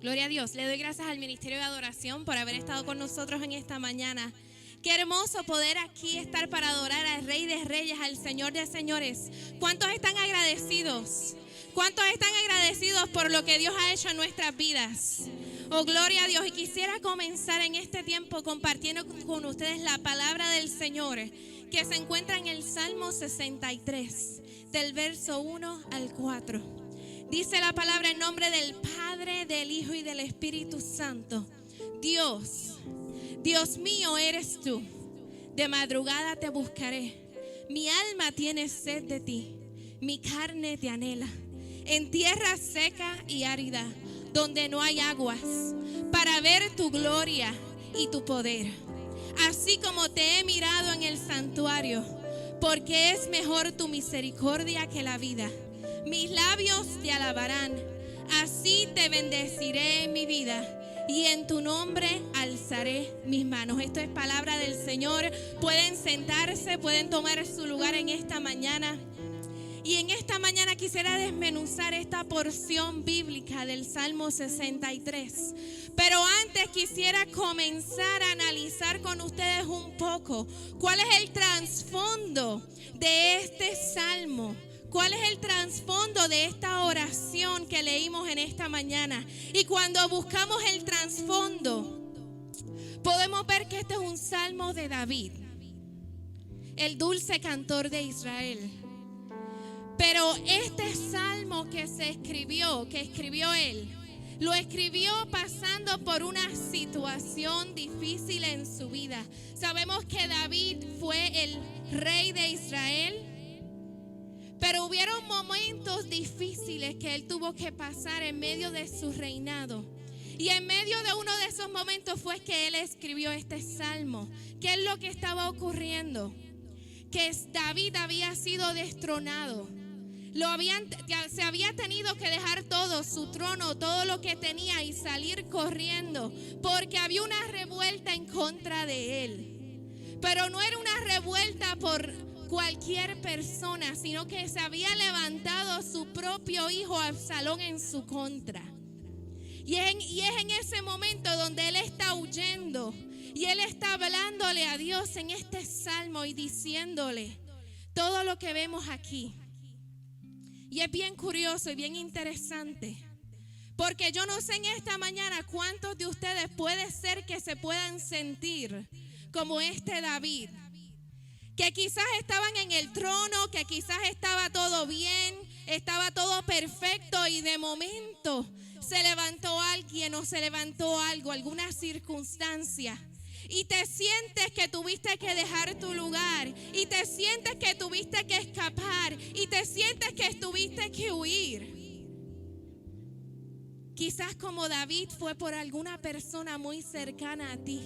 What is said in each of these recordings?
Gloria a Dios. Le doy gracias al Ministerio de Adoración por haber estado con nosotros en esta mañana. Qué hermoso poder aquí estar para adorar al Rey de Reyes, al Señor de Señores. ¿Cuántos están agradecidos? ¿Cuántos están agradecidos por lo que Dios ha hecho en nuestras vidas? Oh, gloria a Dios. Y quisiera comenzar en este tiempo compartiendo con ustedes la palabra del Señor, que se encuentra en el Salmo 63, del verso 1 al 4. Dice la palabra en nombre del Padre, del Hijo y del Espíritu Santo. Dios mío eres tú. De madrugada te buscaré. Mi alma tiene sed de ti. Mi carne te anhela. En tierra seca y árida, donde no hay aguas, para ver tu gloria y tu poder. Así como te he mirado en el santuario, porque es mejor tu misericordia que la vida. Mis labios te alabarán, así te bendeciré en mi vida y en tu nombre alzaré mis manos. Esto es palabra del Señor. Pueden sentarse, pueden tomar su lugar en esta mañana. Y en esta mañana quisiera desmenuzar esta porción bíblica del Salmo 63. Pero antes quisiera comenzar a analizar con ustedes un poco cuál es el trasfondo de este salmo. ¿Cuál es el trasfondo de esta oración que leímos en esta mañana? Y cuando buscamos el trasfondo, podemos ver que este es un salmo de David, el dulce cantor de Israel. Pero este salmo que escribió él, lo escribió pasando por una situación difícil en su vida. Sabemos que David fue el rey de Israel, pero hubieron momentos difíciles que él tuvo que pasar en medio de su reinado. Y en medio de uno de esos momentos fue que él escribió este salmo. ¿Qué es lo que estaba ocurriendo? Que David había sido destronado. Se había tenido que dejar todo, su trono, todo lo que tenía y salir corriendo, porque había una revuelta en contra de él. Pero no era una revuelta por cualquier persona, sino que se había levantado su propio hijo Absalón en su contra. Y es en ese momento donde él está huyendo y él está hablándole a Dios en este salmo y diciéndole todo lo que vemos aquí. Y es bien curioso y bien interesante, porque yo no sé en esta mañana cuántos de ustedes puede ser que se puedan sentir como este David, que quizás estaban en el trono, que quizás estaba todo bien, estaba todo perfecto y de momento se levantó alguien o se levantó algo, alguna circunstancia. Y te sientes que tuviste que dejar tu lugar, y te sientes que tuviste que escapar, y te sientes que tuviste que huir. Quizás como David fue por alguna persona muy cercana a ti.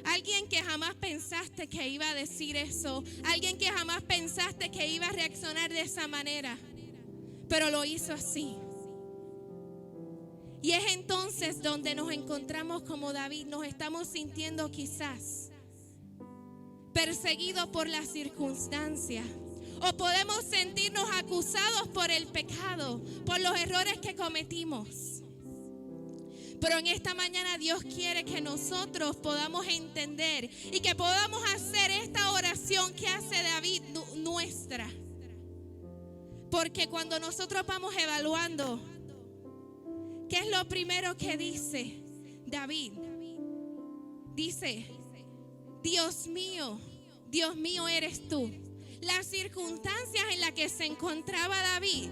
Alguien que jamás pensaste que iba a decir eso. Alguien que jamás pensaste que iba a reaccionar de esa manera. Pero lo hizo así. Y es entonces donde nos encontramos como David. Nos estamos sintiendo quizás perseguidos por las circunstancias. O podemos sentirnos acusados por el pecado, por los errores que cometimos. Pero en esta mañana Dios quiere que nosotros podamos entender y que podamos hacer esta oración que hace David nuestra. Porque cuando nosotros vamos evaluando, ¿qué es lo primero que dice David? Dice, Dios mío eres tú. Las circunstancias en las que se encontraba David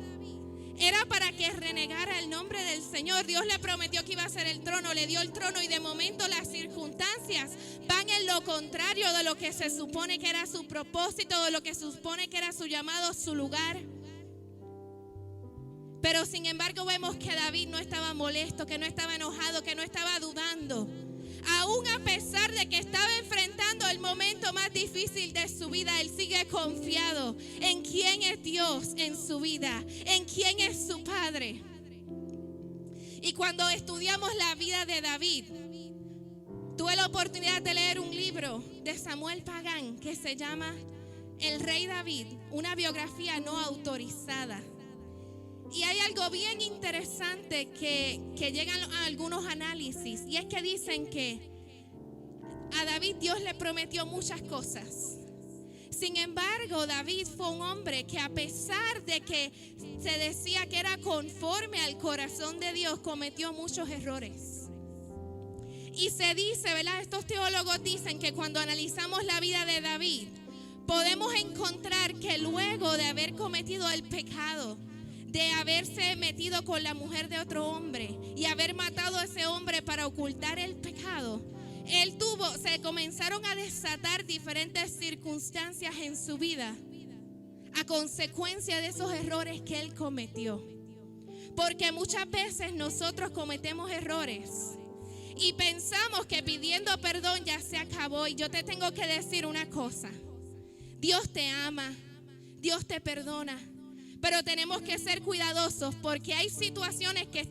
era para que renegara el nombre del Señor. Dios le prometió que iba a ser el trono, le dio el trono y de momento las circunstancias van en lo contrario de lo que se supone que era su propósito, de lo que se supone que era su llamado, su lugar. Pero sin embargo vemos que David no estaba molesto, que no estaba enojado, que no estaba dudando. Aún a pesar de que estaba enfrentando el momento más difícil de su vida, él sigue confiado en quién es Dios en su vida, en quién es su Padre. Y cuando estudiamos la vida de David, tuve la oportunidad de leer un libro de Samuel Pagán que se llama El Rey David, una biografía no autorizada. Y hay algo bien interesante que llegan a algunos análisis, y es que dicen que a David Dios le prometió muchas cosas. Sin embargo, David fue un hombre que, a pesar de que se decía que era conforme al corazón de Dios, cometió muchos errores. Y se dice, ¿verdad? Estos teólogos dicen que cuando analizamos la vida de David, podemos encontrar que luego de haber cometido el pecado, de haberse metido con la mujer de otro hombre y haber matado a ese hombre para ocultar el pecado, se comenzaron a desatar diferentes circunstancias en su vida a consecuencia de esos errores que él cometió. Porque muchas veces nosotros cometemos errores y pensamos que pidiendo perdón ya se acabó. Y yo te tengo que decir una cosa: Dios te ama, Dios te perdona, pero tenemos que ser cuidadosos, porque hay situaciones que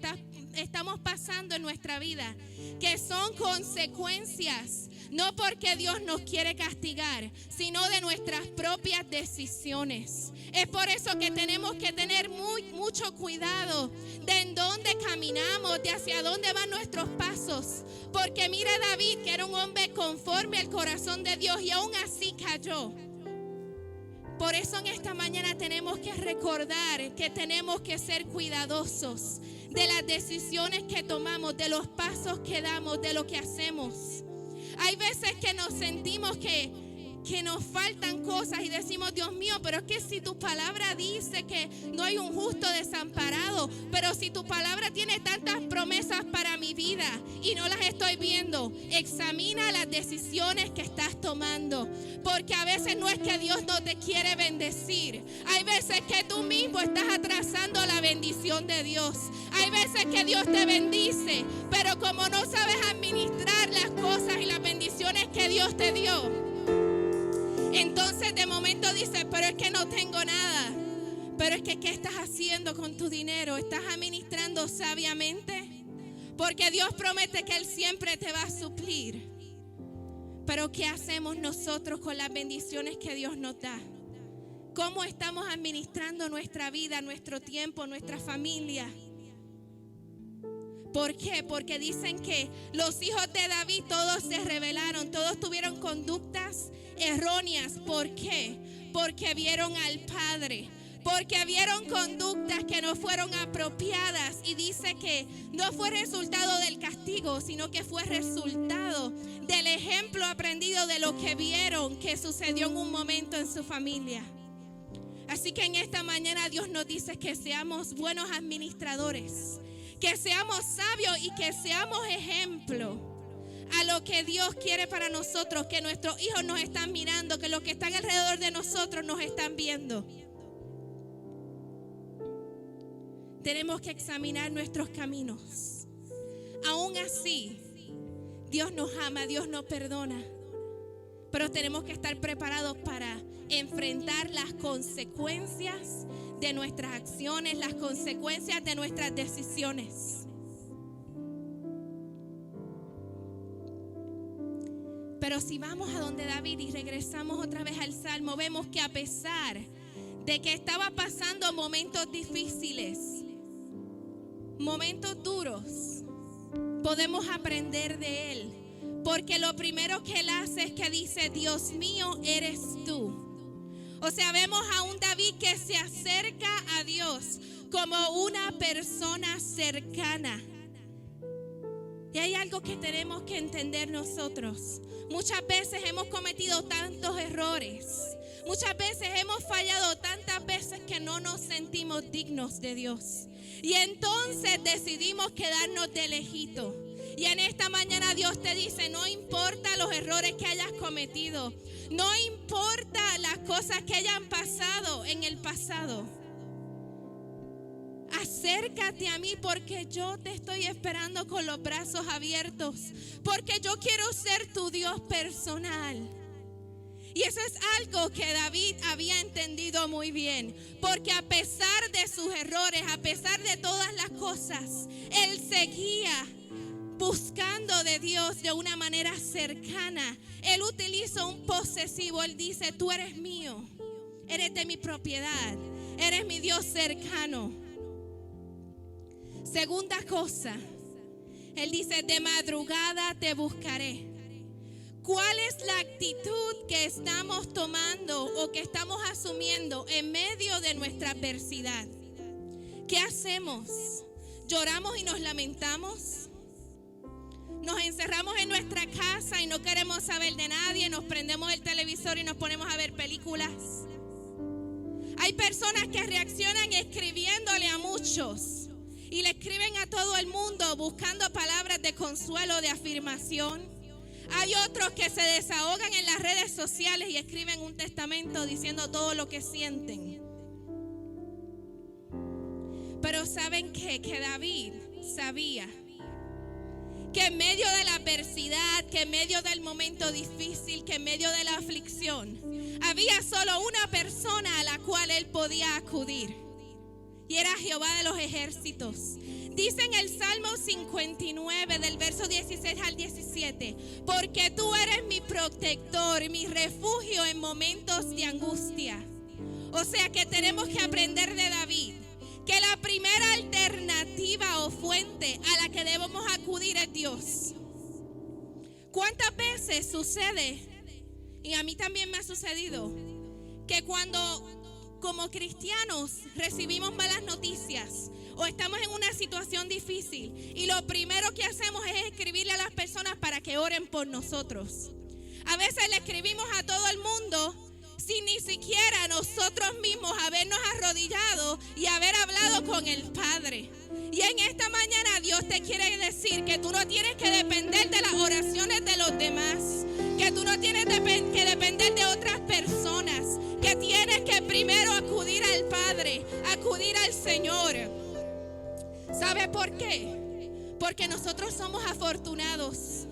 estamos pasando en nuestra vida que son consecuencias, no porque Dios nos quiere castigar, sino de nuestras propias decisiones. Es por eso que tenemos que tener mucho cuidado de en dónde caminamos, de hacia dónde van nuestros pasos. Porque mira David, que era un hombre conforme al corazón de Dios, y aún así cayó. Por eso en esta mañana tenemos que recordar que tenemos que ser cuidadosos de las decisiones que tomamos, de los pasos que damos, de lo que hacemos. Hay veces que nos sentimos que nos faltan cosas y decimos: Dios mío, pero es que si tu palabra dice que no hay un justo desamparado, pero si tu palabra tiene tantas promesas para mi vida y no las estoy viendo, examina las decisiones que estás tomando, porque a veces no es que Dios no te quiere bendecir, hay veces que tú mismo estás atrasando la bendición de Dios. Hay veces que Dios te bendice, pero como no sabes administrar las cosas y las bendiciones que Dios te dio, entonces de momento dices: pero es que no tengo nada. Pero es que ¿qué estás haciendo con tu dinero? ¿Estás administrando sabiamente? Porque Dios promete que Él siempre te va a suplir. Pero ¿qué hacemos nosotros con las bendiciones que Dios nos da? ¿Cómo estamos administrando nuestra vida, nuestro tiempo, nuestra familia? ¿Por qué? Porque dicen que los hijos de David todos se rebelaron, todos tuvieron conductas erróneas. ¿Por qué? Porque vieron al Padre, porque vieron conductas que no fueron apropiadas, y dice que no fue resultado del castigo, sino que fue resultado del ejemplo aprendido de lo que vieron que sucedió en un momento en su familia. Así que en esta mañana Dios nos dice que seamos buenos administradores, que seamos sabios y que seamos ejemplo a lo que Dios quiere para nosotros, que nuestros hijos nos están mirando, que los que están alrededor de nosotros nos están viendo. Tenemos que examinar nuestros caminos. Aún así, Dios nos ama, Dios nos perdona, pero tenemos que estar preparados para enfrentar las consecuencias de nuestras acciones, las consecuencias de nuestras decisiones. Pero si vamos a donde David y regresamos otra vez al Salmo, vemos que a pesar de que estaba pasando momentos difíciles, momentos duros, podemos aprender de él. Porque lo primero que él hace es que dice: Dios mío, eres tú. O sea, vemos a un David que se acerca a Dios como una persona cercana. Y hay algo que tenemos que entender nosotros. Muchas veces hemos cometido tantos errores. Muchas veces hemos fallado tantas veces que no nos sentimos dignos de Dios. Y entonces decidimos quedarnos de lejito. Y en esta mañana Dios te dice: no importa los errores que hayas cometido, no importa las cosas que hayan pasado en el pasado, acércate a mí, porque yo te estoy esperando con los brazos abiertos, porque yo quiero ser tu Dios personal. Y eso es algo que David había entendido muy bien, porque a pesar de sus errores, a pesar de todas las cosas, él seguía buscando de Dios de una manera cercana. Él utiliza un posesivo. Él dice: tú eres mío, eres de mi propiedad, eres mi Dios cercano. Segunda cosa, Él dice, de madrugada te buscaré. ¿Cuál es la actitud que estamos tomando o que estamos asumiendo en medio de nuestra adversidad? ¿Qué hacemos? ¿Lloramos y nos lamentamos? ¿Nos encerramos en nuestra casa y no queremos saber de nadie? ¿Nos prendemos el televisor y nos ponemos a ver películas? Hay personas que reaccionan escribiéndole a muchos y le escriben a todo el mundo buscando palabras de consuelo, de afirmación. Hay otros que se desahogan en las redes sociales y escriben un testamento diciendo todo lo que sienten. Pero ¿saben qué? Que David sabía que en medio de la adversidad, que en medio del momento difícil, que en medio de la aflicción, había solo una persona a la cual él podía acudir. Y era Jehová de los ejércitos. Dice en el Salmo 59 del verso 16 al 17, porque tú eres mi protector, mi refugio en momentos de angustia. O sea que tenemos que aprender de David que la primera alternativa o fuente a la que debemos acudir es Dios. ¿Cuántas veces sucede? Y a mí también me ha sucedido que cuando como cristianos recibimos malas noticias o estamos en una situación difícil y lo primero que hacemos es escribirle a las personas para que oren por nosotros. A veces le escribimos a todo el mundo sin ni siquiera nosotros mismos habernos arrodillado y haber hablado con el Padre. Y en esta mañana Dios te quiere decir que tú no tienes que depender de las oraciones de los demás, que tú no tienes que depender de otras personas, que tienes que primero acudir al Padre, acudir al Señor. ¿Sabe por qué? Porque nosotros somos afortunados.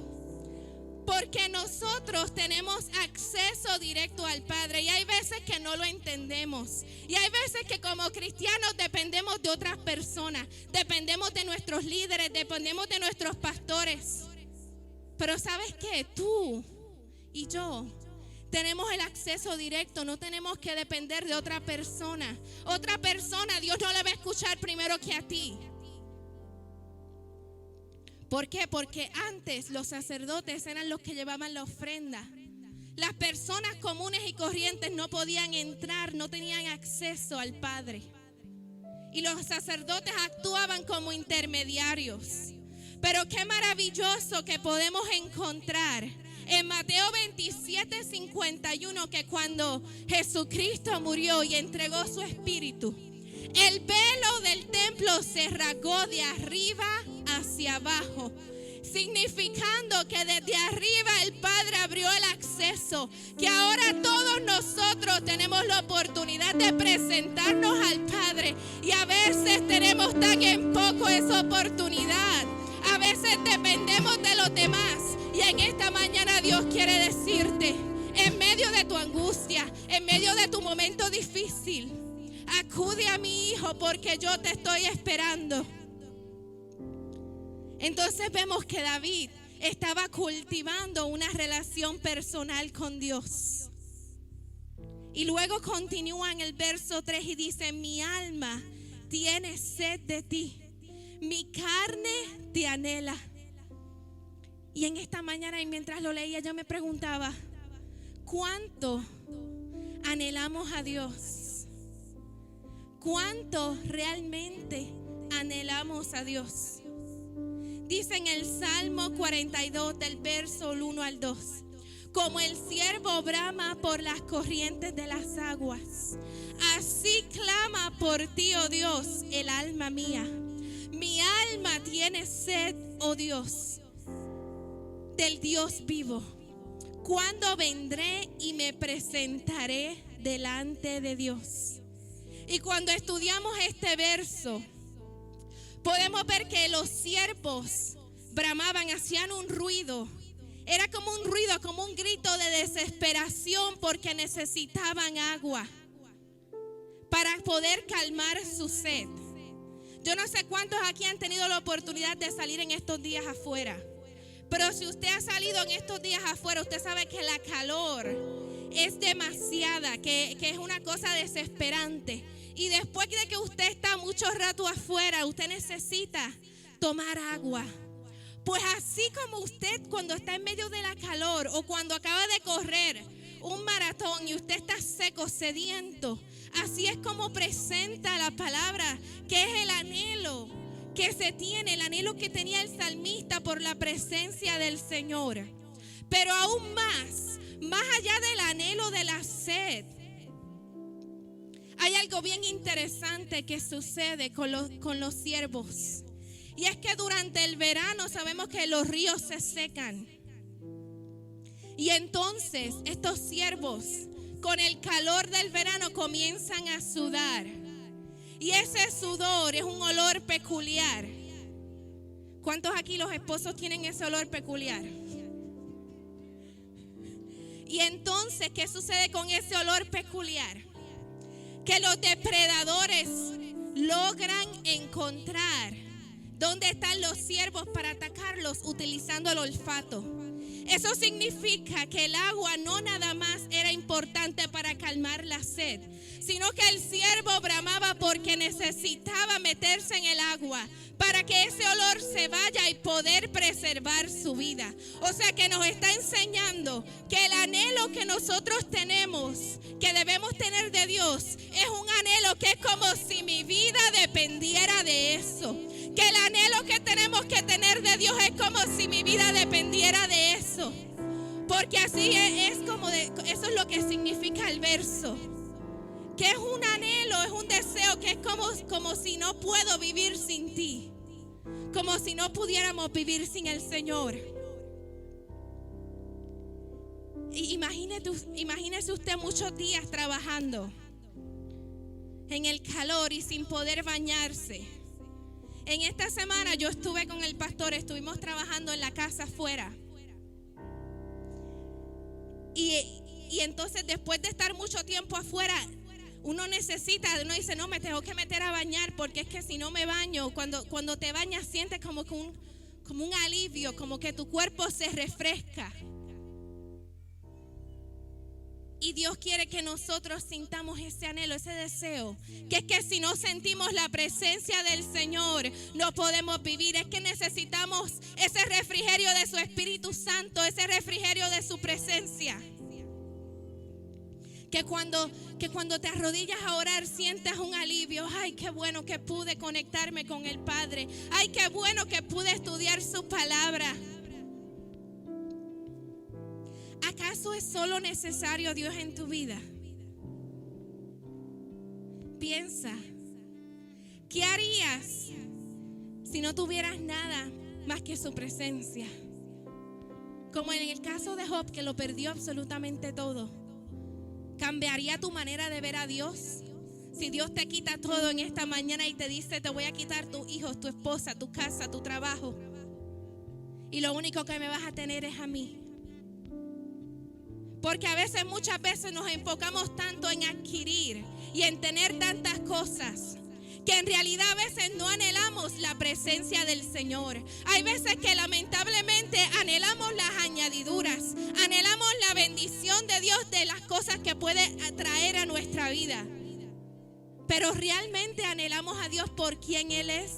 Porque nosotros tenemos acceso directo al Padre y hay veces que no lo entendemos. Y hay veces que como cristianos dependemos de otras personas, dependemos de nuestros líderes, dependemos de nuestros pastores. Pero ¿sabes qué? Tú y yo tenemos el acceso directo, no tenemos que depender de otra persona. Otra persona, Dios no le va a escuchar primero que a ti. ¿Por qué? Porque antes los sacerdotes eran los que llevaban la ofrenda. Las personas comunes y corrientes no podían entrar, no tenían acceso al Padre. Y los sacerdotes actuaban como intermediarios. Pero qué maravilloso que podemos encontrar en Mateo 27:51 que cuando Jesucristo murió y entregó su espíritu, el velo del templo se rasgó de arriba hacia abajo, significando que desde arriba el Padre abrió el acceso, que ahora todos nosotros tenemos la oportunidad de presentarnos al Padre y a veces tenemos tan en poco esa oportunidad, a veces dependemos de los demás y en esta mañana Dios quiere decirte, en medio de tu angustia, en medio de tu momento difícil, acude a mi hijo porque yo te estoy esperando. Entonces vemos que David estaba cultivando una relación personal con Dios. Y luego continúa en el verso 3 y dice, mi alma tiene sed de ti, mi carne te anhela. Y en esta mañana y mientras lo leía yo me preguntaba, ¿cuánto anhelamos a Dios? ¿Cuánto realmente anhelamos a Dios? Dice en el Salmo 42 del verso 1 al 2, como el ciervo brama por las corrientes de las aguas, así clama por ti, oh Dios, el alma mía. Mi alma tiene sed, oh Dios, del Dios vivo. ¿Cuándo vendré y me presentaré delante de Dios? Y cuando estudiamos este verso, podemos ver que los ciervos bramaban, hacían un ruido. Era como un ruido, como un grito de desesperación porque necesitaban agua para poder calmar su sed. Yo no sé cuántos aquí han tenido la oportunidad de salir en estos días afuera. Pero si usted ha salido en estos días afuera, usted sabe que la calor es demasiada, que es una cosa desesperante. Y después de que usted está mucho rato afuera, usted necesita tomar agua. Pues así como usted cuando está en medio de la calor o cuando acaba de correr un maratón y usted está seco, sediento, así es como presenta la palabra, que es el anhelo que se tiene, el anhelo que tenía el salmista por la presencia del Señor. Pero aún más allá del anhelo de la sed, hay algo bien interesante que sucede con los siervos. Y es que durante el verano sabemos que los ríos se secan. Y entonces estos siervos con el calor del verano comienzan a sudar. Y ese sudor es un olor peculiar. ¿Cuántos aquí los esposos tienen ese olor peculiar? Y entonces, ¿qué sucede con ese olor peculiar? Que los depredadores logran encontrar dónde están los ciervos para atacarlos utilizando el olfato. Eso significa que el agua no nada más era importante para calmar la sed, sino que el ciervo bramaba porque necesitaba meterse en el agua para que ese olor se vaya y poder preservar su vida. O sea que nos está enseñando que el anhelo que nosotros tenemos, que debemos tener de Dios, es un anhelo que es como si mi vida dependiera de eso. Que el anhelo que tenemos que tener de Dios es como si mi vida dependiera de eso. Porque así eso es lo que significa el verso. Que es un anhelo, es un deseo, que es como si no puedo vivir sin ti. Como si no pudiéramos vivir sin el Señor. Y imagínese usted muchos días trabajando en el calor y sin poder bañarse. En esta semana yo estuve con el pastor, estuvimos trabajando en la casa afuera. Y entonces después de estar mucho tiempo afuera, uno dice, no, me tengo que meter a bañar porque es que si no me baño, cuando te bañas sientes como un alivio, como que tu cuerpo se refresca. Y Dios quiere que nosotros sintamos ese anhelo, ese deseo. Que es que si no sentimos la presencia del Señor, no podemos vivir. Es que necesitamos ese refrigerio de su Espíritu Santo, ese refrigerio de su presencia. Que cuando te arrodillas a orar sientas un alivio. Ay, qué bueno que pude conectarme con el Padre. Ay, qué bueno que pude estudiar su palabra. ¿Acaso es solo necesario Dios en tu vida? Piensa, ¿qué harías si no tuvieras nada más que su presencia? Como en el caso de Job, que lo perdió absolutamente todo. ¿Cambiaría tu manera de ver a Dios? Si Dios te quita todo en esta mañana y te dice, te voy a quitar tus hijos, tu esposa, tu casa, tu trabajo, y lo único que me vas a tener es a mí. Porque muchas veces nos enfocamos tanto en adquirir y en tener tantas cosas, que en realidad a veces no anhelamos la presencia del Señor. Hay veces que lamentablemente anhelamos las añadiduras, anhelamos la bendición de Dios de las cosas que puede traer a nuestra vida. Pero realmente anhelamos a Dios por quien Él es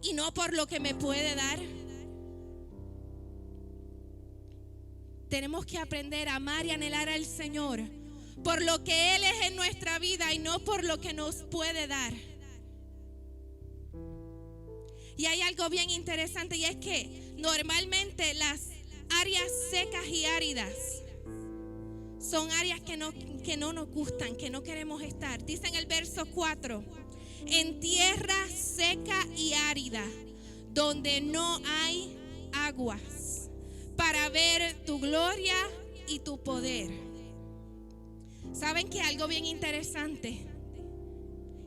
y no por lo que me puede dar. Tenemos que aprender a amar y anhelar al Señor por lo que Él es en nuestra vida y no por lo que nos puede dar. Y hay algo bien interesante, y es que normalmente las áreas secas y áridas son áreas que no nos gustan, que no queremos estar. Dice en el verso 4, en tierra seca y árida, donde no hay aguas, para ver tu gloria y tu poder. ¿Saben que algo bien interesante?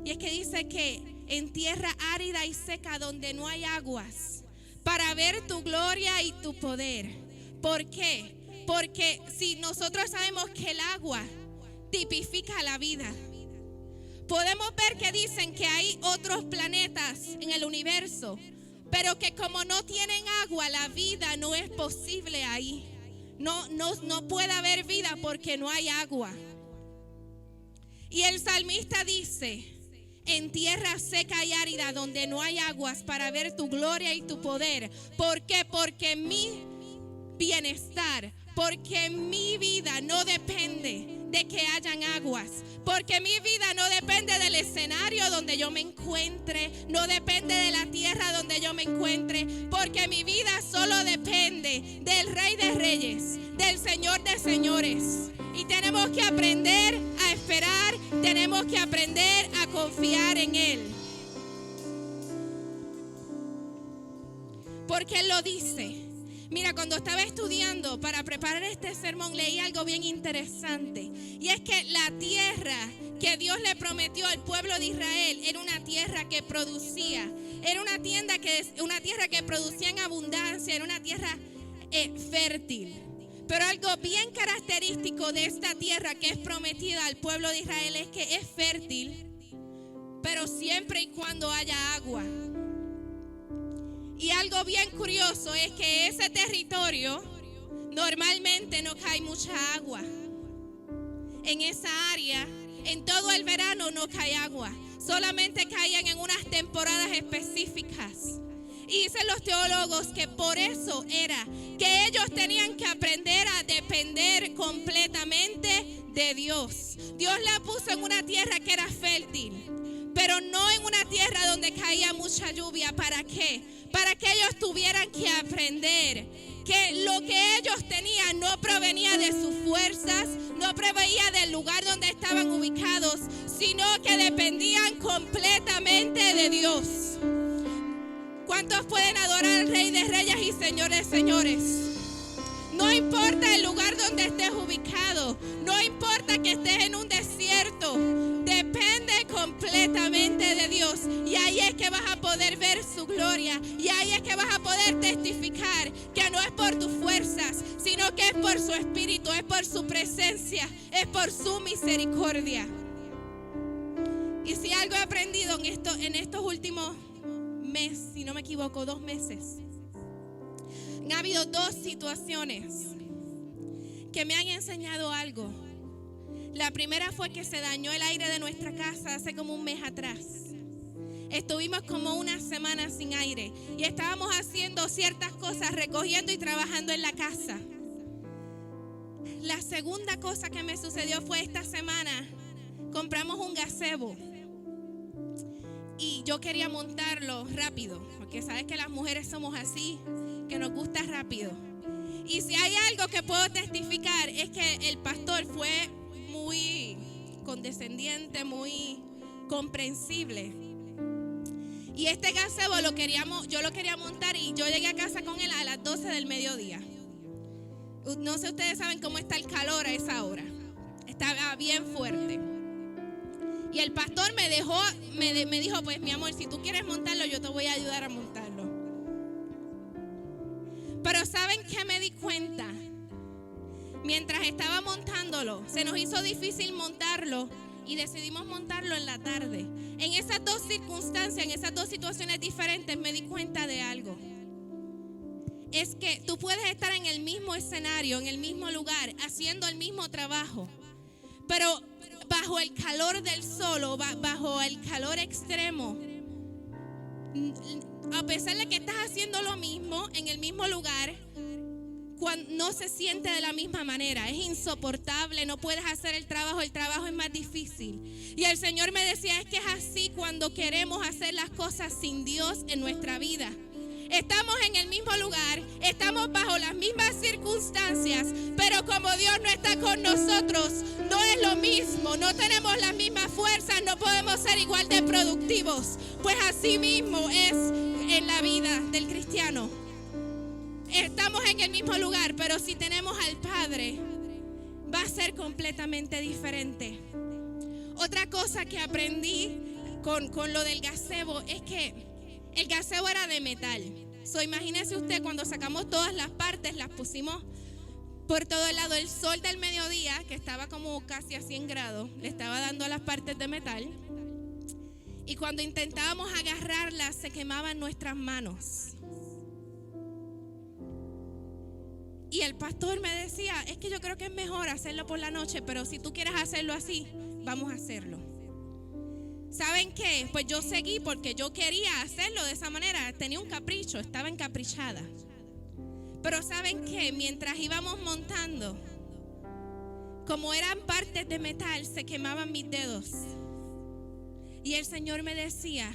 Y es que dice que en tierra árida y seca donde no hay aguas, para ver tu gloria y tu poder. ¿Por qué? Porque si nosotros sabemos que el agua tipifica la vida, podemos ver que dicen que hay otros planetas en el universo, pero que como no tienen agua, la vida no es posible ahí. No puede haber vida porque no hay agua. Y el salmista dice en tierra seca y árida donde no hay aguas para ver tu gloria y tu poder. ¿Por qué? Porque mi bienestar, porque mi vida no depende de que hayan aguas, porque mi vida no depende del escenario donde yo me encuentre, no depende de la tierra donde yo me encuentre, porque mi vida solo depende del Rey de Reyes, del Señor de Señores. Y tenemos que aprender a esperar, tenemos que aprender a confiar en Él, porque Él lo dice. Mira, cuando estaba estudiando para preparar este sermón, leí algo bien interesante. Y es que la tierra que Dios le prometió al pueblo de Israel era una tierra que producía. Era una tierra que producía en abundancia, era una tierra fértil. Pero algo bien característico de esta tierra que es prometida al pueblo de Israel es que es fértil, pero siempre y cuando haya agua. Y algo bien curioso es que ese territorio normalmente no cae mucha agua. En esa área, en todo el verano no cae agua. Solamente caían en unas temporadas específicas. Y dicen los teólogos que por eso era que ellos tenían que aprender a depender completamente de Dios. Dios la puso en una tierra que era fértil, pero no en una tierra donde caía mucha lluvia. ¿Para qué? Para que ellos tuvieran que aprender que lo que ellos tenían no provenía de sus fuerzas, no provenía del lugar donde estaban ubicados, sino que dependían completamente de Dios. ¿Cuántos pueden adorar al Rey de Reyes y Señor de Señores? No importa el lugar donde estés ubicado, no importa que estés en un desierto, depende completamente de Dios. Y ahí es que vas a poder ver su gloria. Y ahí es que vas a poder testificar que no es por tus fuerzas, sino que es por su espíritu, es por su presencia, es por su misericordia. Y si algo he aprendido en estos últimos meses, si no me equivoco, 2 meses, ha habido 2 situaciones que me han enseñado algo. La primera fue que se dañó el aire de nuestra casa hace como un mes atrás. Estuvimos como una semana sin aire y estábamos haciendo ciertas cosas, recogiendo y trabajando en la casa. La segunda cosa que me sucedió fue esta semana. Compramos un gazebo y yo quería montarlo rápido, porque sabes que las mujeres somos así, que nos gusta rápido. Y si hay algo que puedo testificar es que el pastor fue muy condescendiente, muy comprensible. Y este gazebo yo lo quería montar y yo llegué a casa con él a las 12 del mediodía. No sé, ustedes saben cómo está el calor a esa hora. Estaba bien fuerte. Y el pastor me dijo, pues mi amor, si tú quieres montarlo, yo te voy a ayudar a montarlo. Pero ¿saben qué me di cuenta? Mientras estaba montándolo, se nos hizo difícil montarlo y decidimos montarlo en la tarde. En esas 2 circunstancias, en esas 2 situaciones diferentes, me di cuenta de algo. Es que tú puedes estar en el mismo escenario, en el mismo lugar, haciendo el mismo trabajo, pero bajo el calor del sol o bajo el calor extremo, a pesar de que estás haciendo lo mismo en el mismo lugar, no se siente de la misma manera, es insoportable, no puedes hacer el trabajo es más difícil. Y el Señor me decía, es que es así cuando queremos hacer las cosas sin Dios en nuestra vida. Estamos en el mismo lugar, estamos bajo las mismas circunstancias, pero como Dios no está con nosotros, no es lo mismo, no tenemos las mismas fuerzas, no podemos ser igual de productivos. Pues así mismo es en la vida del cristiano. Estamos en el mismo lugar, pero si tenemos al Padre, va a ser completamente diferente. Otra cosa que aprendí con lo del gazebo es que el gazebo era de metal. Imagínese usted, cuando sacamos todas las partes, las pusimos por todo el lado. El sol del mediodía, que estaba como casi a 100 grados, le estaba dando a las partes de metal. Y cuando intentábamos agarrarlas, se quemaban nuestras manos. Y el pastor me decía, es que yo creo que es mejor hacerlo por la noche, pero si tú quieres hacerlo así, vamos a hacerlo. ¿Saben qué? Pues yo seguí porque yo quería hacerlo de esa manera. Tenía un capricho, estaba encaprichada. Pero ¿saben qué? Mientras íbamos montando, como eran partes de metal, se quemaban mis dedos. Y el Señor me decía,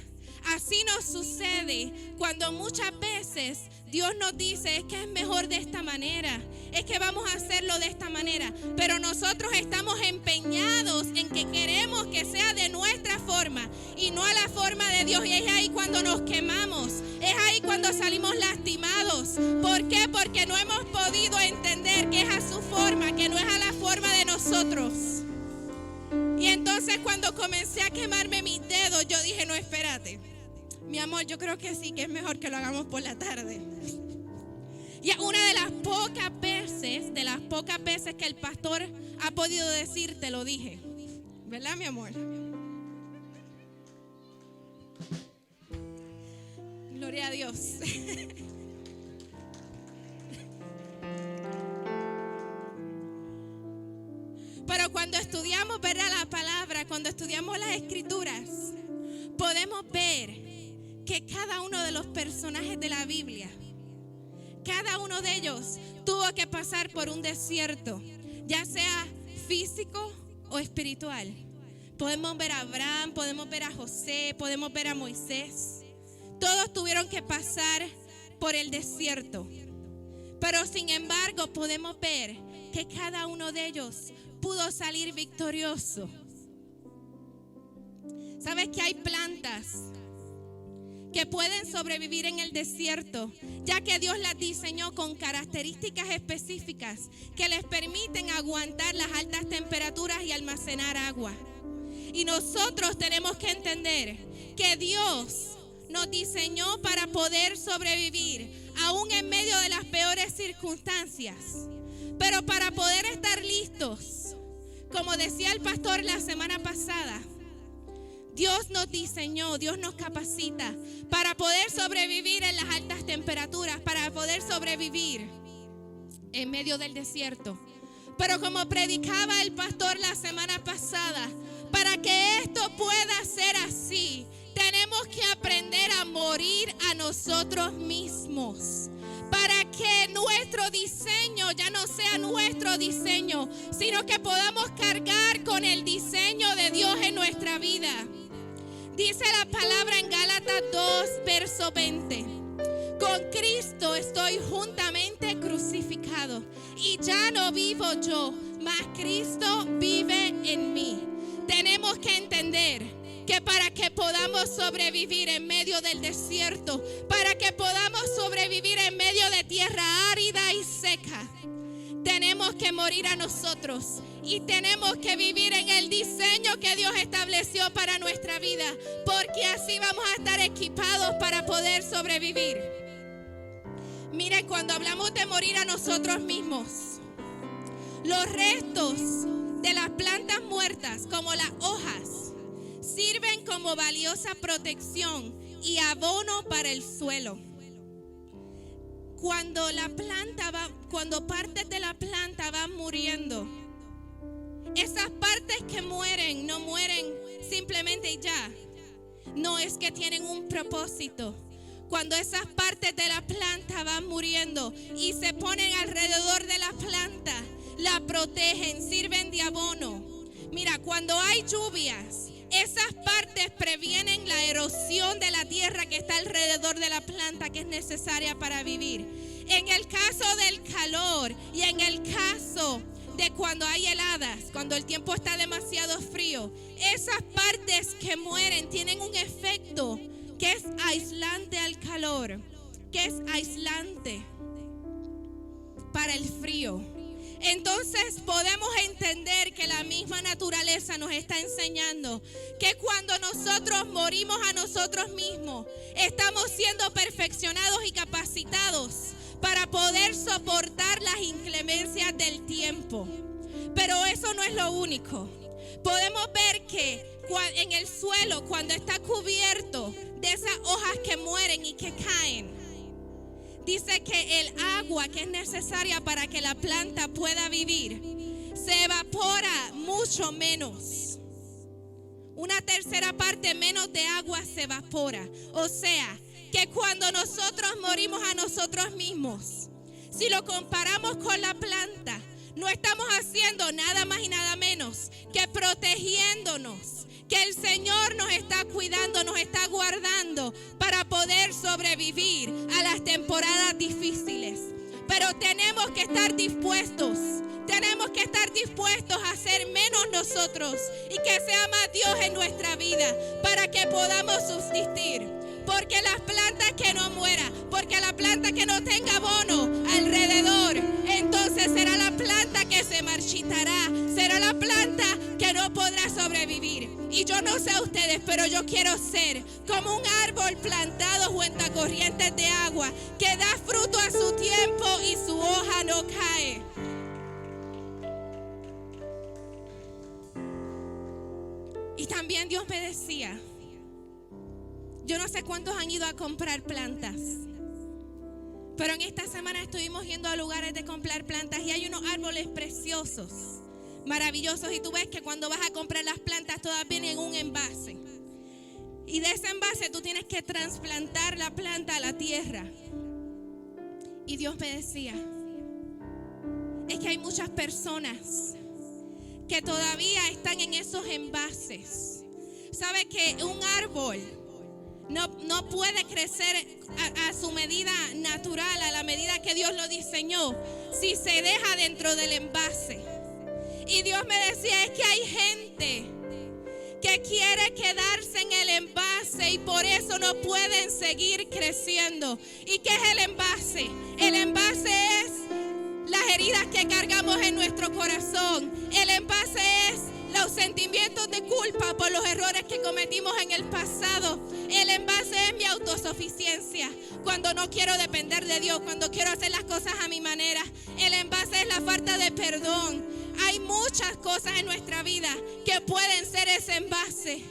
así nos sucede cuando muchas veces Dios nos dice, es que es mejor de esta manera, es que vamos a hacerlo de esta manera, pero nosotros estamos empeñados en que queremos que sea de nuestra forma y no a la forma de Dios. Y es ahí cuando nos quemamos, es ahí cuando salimos lastimados. ¿Por qué? Porque no hemos podido entender que es a su forma, que no es a la forma de nosotros. Y entonces cuando comencé a quemarme mis dedos, yo dije, no, espérate, mi amor, yo creo que sí, que es mejor que lo hagamos por la tarde. Y una de las pocas veces que el pastor ha podido decir, te lo dije, ¿verdad, mi amor? Gloria a Dios. Pero cuando estudiamos, ¿verdad?, la palabra, cuando estudiamos las escrituras, podemos ver que cada uno de los personajes de la Biblia, cada uno de ellos tuvo que pasar por un desierto, ya sea físico o espiritual. Podemos ver a Abraham, podemos ver a José, podemos ver a Moisés. Todos tuvieron que pasar por el desierto. Pero sin embargo podemos ver que cada uno de ellos pudo salir victorioso. ¿Sabes que hay plantas que pueden sobrevivir en el desierto, ya que Dios las diseñó con características específicas que les permiten aguantar las altas temperaturas y almacenar agua? Y nosotros tenemos que entender que Dios nos diseñó para poder sobrevivir aún en medio de las peores circunstancias. Pero para poder estar listos, como decía el pastor la semana pasada, Dios nos diseñó, Dios nos capacita para poder sobrevivir en las altas temperaturas, para poder sobrevivir en medio del desierto. Pero como predicaba el pastor la semana pasada, para que esto pueda ser así, tenemos que aprender a morir a nosotros mismos. Para que nuestro diseño ya no sea nuestro diseño, sino que podamos cargar con el diseño de Dios en nuestra vida. Dice la palabra en Gálatas 2, verso 20. Con Cristo estoy juntamente crucificado, y ya no vivo yo, mas Cristo vive en mí. Tenemos que entender que para que podamos sobrevivir en medio del desierto, para que podamos sobrevivir en medio de tierra árida y seca, tenemos que morir a nosotros y tenemos que vivir en el diseño que Dios estableció para nuestra vida, porque así vamos a estar equipados para poder sobrevivir. Miren, cuando hablamos de morir a nosotros mismos, los restos de las plantas muertas, como las hojas, sirven como valiosa protección y abono para el suelo. Cuando partes de la planta van muriendo, esas partes que mueren no mueren simplemente y ya. No, es que tienen un propósito. Cuando esas partes de la planta van muriendo y se ponen alrededor de la planta, la protegen, sirven de abono. Mira, cuando hay lluvias, esas partes previenen la erosión de la tierra que está alrededor de la planta, que es necesaria para vivir. En el caso del calor y en el caso de cuando hay heladas, cuando el tiempo está demasiado frío, esas partes que mueren tienen un efecto que es aislante al calor, que es aislante para el frío. Entonces podemos entender que la misma naturaleza nos está enseñando que cuando nosotros morimos a nosotros mismos, estamos siendo perfeccionados y capacitados para poder soportar las inclemencias del tiempo. Pero eso no es lo único. Podemos ver que en el suelo, cuando está cubierto de esas hojas que mueren y que caen, dice que el agua que es necesaria para que la planta pueda vivir se evapora mucho menos. una tercera parte menos de agua se evapora. O sea, que cuando nosotros morimos a nosotros mismos, si lo comparamos con la planta, no estamos haciendo nada más y nada menos que protegiéndonos, que el Señor nos está cuidando, nos está guardando para poder sobrevivir a las temporadas difíciles. Pero tenemos que estar dispuestos a ser menos nosotros y que sea más Dios en nuestra vida para que podamos subsistir. Porque las plantas que no mueran, porque la planta que no tenga abono alrededor, entonces será la planta que se marchitará, será la planta que no podrá sobrevivir. Y yo no sé ustedes, pero yo quiero ser como un árbol plantado junto a corrientes de agua, que da fruto a su tiempo y su hoja no cae. Y también Dios me decía, yo no sé cuántos han ido a comprar plantas, pero en esta semana estuvimos yendo a lugares de comprar plantas y hay unos árboles preciosos, maravillosos, y tú ves que cuando vas a comprar las plantas todas vienen en un envase. Y de ese envase tú tienes que trasplantar la planta a la tierra. Y Dios me decía, es que hay muchas personas que todavía están en esos envases. ¿Sabe que un árbol no puede crecer a su medida natural, a la medida que Dios lo diseñó, si se deja dentro del envase? Y Dios me decía, es que hay gente que quiere quedarse en el envase y por eso no pueden seguir creciendo. ¿Y qué es el envase? El envase es las heridas que cargamos en nuestro corazón. El envase es los sentimientos de culpa por los errores que cometimos en el pasado. El envase es mi autosuficiencia, cuando no quiero depender de Dios, cuando quiero hacer las cosas a mi manera. El envase es la falta de perdón. Hay muchas cosas en nuestra vida que pueden ser ese envase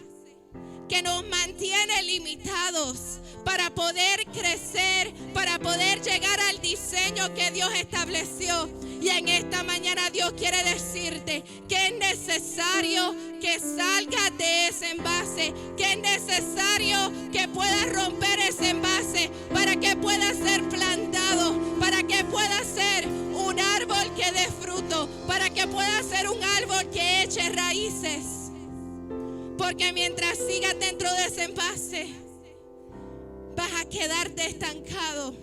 que nos mantiene limitados para poder crecer, para poder llegar al diseño que Dios estableció. Y en esta mañana Dios quiere decirte que es necesario que salgas de ese envase, que es necesario que puedas romper ese envase para que puedas ser plantado, para que puedas ser un árbol que dé fruto, para que puedas ser un árbol que eche raíces. Porque mientras sigas dentro de ese envase, vas a quedarte estancado.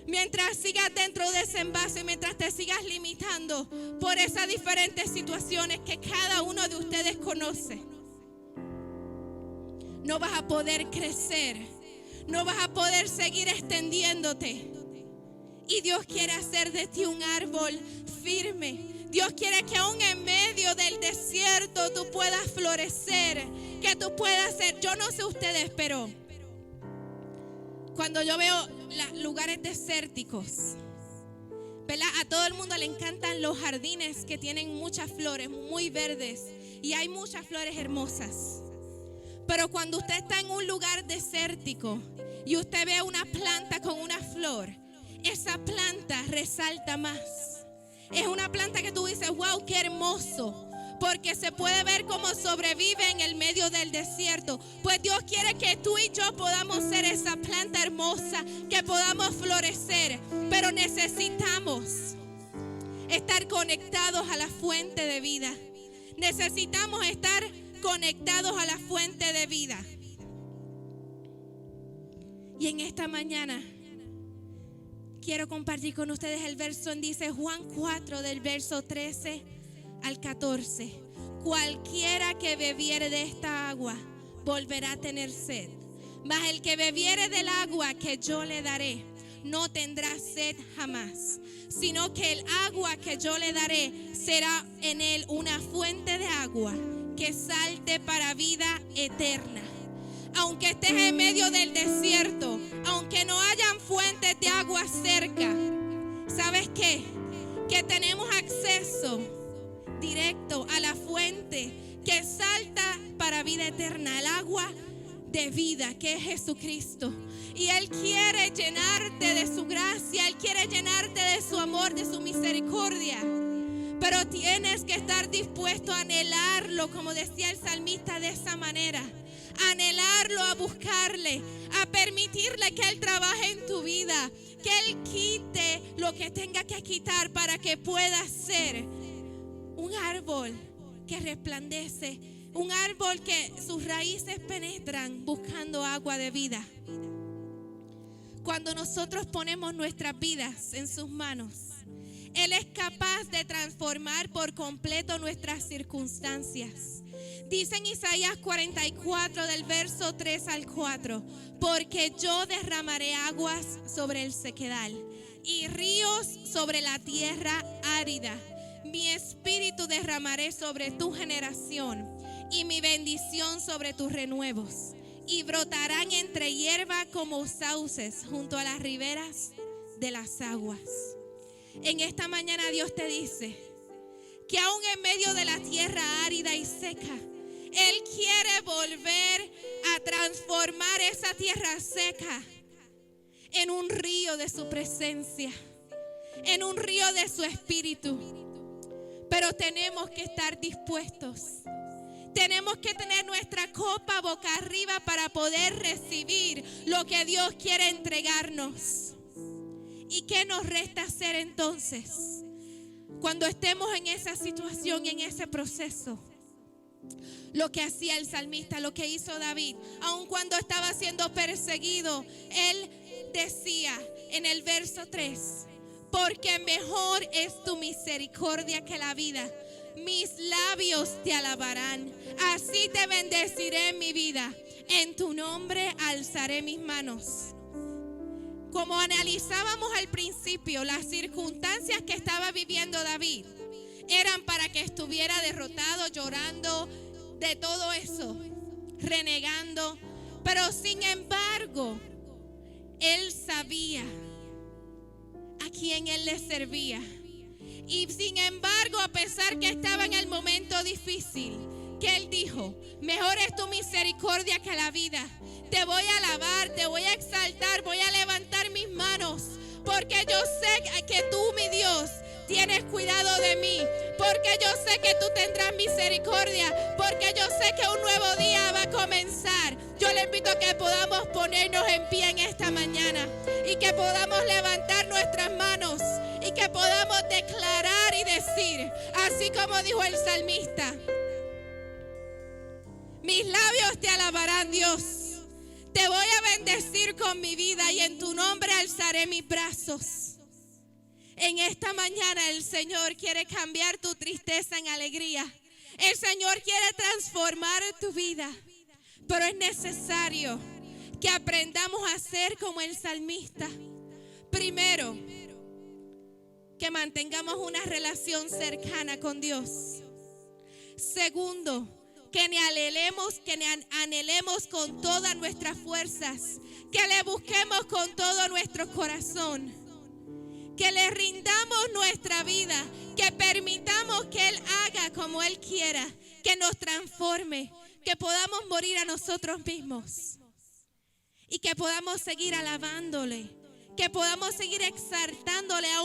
Mientras sigas dentro de ese envase, mientras te sigas limitando por esas diferentes situaciones que cada uno de ustedes conoce, no vas a poder crecer, no vas a poder seguir extendiéndote. Y Dios quiere hacer de ti un árbol firme. Dios quiere que aún en medio del desierto tú puedas florecer, que tú puedas ser. Yo no sé ustedes, pero cuando yo veo lugares desérticos, ¿verdad? A todo el mundo le encantan los jardines que tienen muchas flores, muy verdes, y hay muchas flores hermosas. Pero cuando usted está en un lugar desértico y usted ve una planta con una flor, esa planta resalta más. Es una planta que tú dices, wow, qué hermoso, porque se puede ver cómo sobrevive en el medio del desierto. Pues Dios quiere que tú y yo podamos ser esa planta hermosa, que podamos florecer, pero necesitamos estar conectados a la fuente de vida. Necesitamos estar conectados a la fuente de vida. Y en esta mañana quiero compartir con ustedes el verso, dice Juan 4 del verso 13 al 14. Cualquiera que bebiere de esta agua volverá a tener sed, mas el que bebiere del agua que yo le daré no tendrá sed jamás, sino que el agua que yo le daré será en él una fuente de agua que salte para vida eterna. Aunque estés en medio del desierto, aunque no hayan fuentes de agua cerca, ¿sabes qué? Que tenemos acceso directo a la fuente que salta para vida eterna, el agua de vida que es Jesucristo. Y Él quiere llenarte de su gracia, Él quiere llenarte de su amor, de su misericordia. Pero tienes que estar dispuesto a anhelarlo, como decía el salmista, de esa manera. A anhelarlo, a buscarle, a permitirle que Él trabaje en tu vida, que Él quite lo que tenga que quitar para que puedas ser un árbol que resplandece, un árbol que sus raíces penetran buscando agua de vida. Cuando nosotros ponemos nuestras vidas en sus manos, Él es capaz de transformar por completo nuestras circunstancias. Dice en Isaías 44 del verso 3 al 4, porque yo derramaré aguas sobre el sequedal y ríos sobre la tierra árida. Mi espíritu derramaré sobre tu generación y mi bendición sobre tus renuevos. Y brotarán entre hierba como sauces junto a las riberas de las aguas. En esta mañana Dios te dice que aún en medio de la tierra árida y seca, Él quiere volver a transformar esa tierra seca en un río de su presencia, en un río de su espíritu. Pero tenemos que estar dispuestos. Tenemos que tener nuestra copa boca arriba para poder recibir lo que Dios quiere entregarnos. ¿Y qué nos resta hacer entonces? Cuando estemos en esa situación, en ese proceso. Lo que hacía el salmista, lo que hizo David, aun cuando estaba siendo perseguido, él decía en el verso 3, porque mejor es tu misericordia que la vida. Mis labios te alabarán. Así te bendeciré en mi vida. En tu nombre alzaré mis manos. Como analizábamos al principio, las circunstancias que estaba viviendo David eran para que estuviera derrotado, llorando, de todo eso, renegando. Pero sin embargo, él sabía a quién él le servía. Y sin embargo, a pesar que estaba en el momento difícil, que él dijo, mejor es tu misericordia que la vida. Te voy a alabar, te voy a exaltar, voy a levantar mis manos, porque yo sé que tú, mi Dios, tienes cuidado de mí, porque yo sé que tú tendrás misericordia, porque yo sé que un nuevo día va a comenzar. Yo le invito a que podamos ponernos en pie en esta mañana y que podamos levantar nuestras manos y que podamos declarar y decir, así como dijo el salmista, mis labios te alabarán, Dios. Te voy a bendecir con mi vida y en tu nombre alzaré mis brazos. En esta mañana el Señor quiere cambiar tu tristeza en alegría. El Señor quiere transformar tu vida. Pero es necesario que aprendamos a ser como el salmista. Primero, que mantengamos una relación cercana con Dios. Segundo, que anhelemos con todas nuestras fuerzas, que le busquemos con todo nuestro corazón, que le rindamos nuestra vida, que permitamos que Él haga como Él quiera, que nos transforme, que podamos morir a nosotros mismos y que podamos seguir alabándole, que podamos seguir exaltándole a